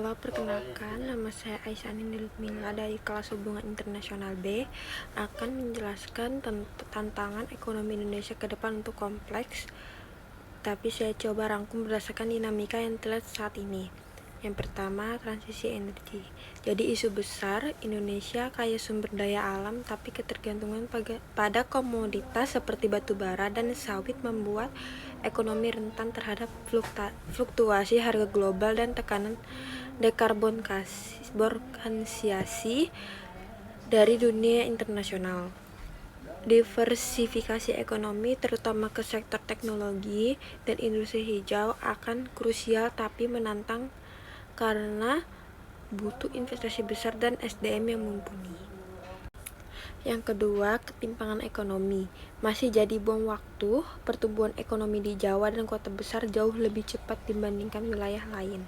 Halo, perkenalkan, nama saya Aisyah Nindil Mila dari kelas Hubungan Internasional B, akan menjelaskan tantangan ekonomi Indonesia ke depan untuk kompleks, tapi saya coba rangkum berdasarkan dinamika yang terlihat saat ini. Yang pertama, transisi energi. Jadi isu besar, Indonesia kaya sumber daya alam, tapi ketergantungan pada komoditas seperti batu bara dan sawit membuat ekonomi rentan terhadap fluktuasi harga global dan tekanan dekarbonisiasi dari dunia internasional. Diversifikasi ekonomi terutama ke sektor teknologi dan industri hijau akan krusial tapi menantang karena butuh investasi besar dan SDM yang mumpuni. Yang kedua, ketimpangan ekonomi. Masih jadi bom waktu, pertumbuhan ekonomi di Jawa dan kota besar jauh lebih cepat dibandingkan wilayah lain.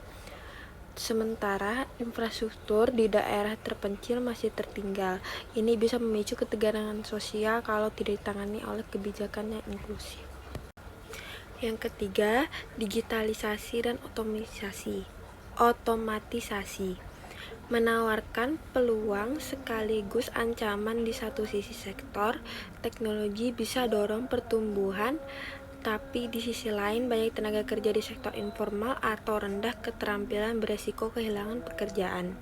Sementara infrastruktur di daerah terpencil masih tertinggal. Ini bisa memicu ketegangan sosial kalau tidak ditangani oleh kebijakan yang inklusif. Yang ketiga, digitalisasi dan otomatisasi menawarkan peluang sekaligus ancaman. Di satu sisi sektor teknologi bisa dorong pertumbuhan, tapi di sisi lain banyak tenaga kerja di sektor informal atau rendah keterampilan beresiko kehilangan pekerjaan.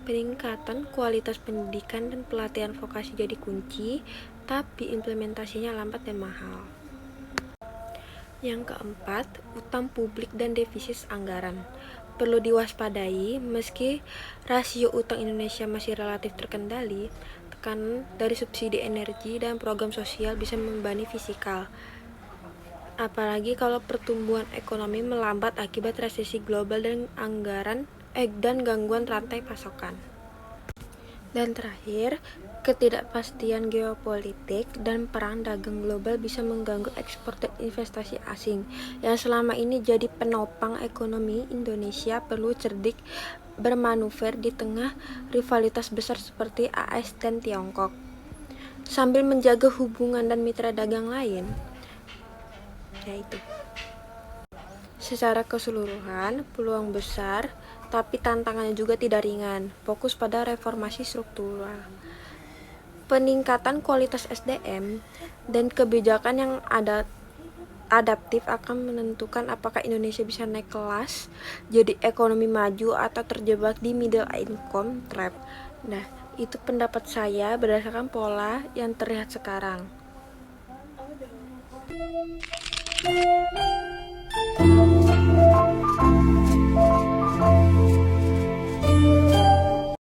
Peningkatan kualitas pendidikan dan pelatihan vokasi jadi kunci, tapi implementasinya lambat dan mahal. Yang keempat, utang publik dan defisit anggaran. Perlu diwaspadai, meski rasio utang Indonesia masih relatif terkendali, tekanan dari subsidi energi dan program sosial bisa membebani fiskal. Apalagi kalau pertumbuhan ekonomi melambat akibat resesi global dan gangguan rantai pasokan. Dan terakhir, ketidakpastian geopolitik dan perang dagang global bisa mengganggu ekspor dan investasi asing yang selama ini jadi penopang ekonomi Indonesia. Perlu cerdik bermanuver di tengah rivalitas besar seperti AS dan Tiongkok, sambil menjaga hubungan dan mitra dagang lain. Yaitu secara keseluruhan, peluang besar, tapi tantangannya juga tidak ringan. Fokus pada reformasi struktural, peningkatan kualitas SDM, dan kebijakan yang adaptif akan menentukan apakah Indonesia bisa naik kelas, jadi ekonomi maju, atau terjebak di middle income trap. Nah, itu pendapat saya berdasarkan pola yang terlihat sekarang.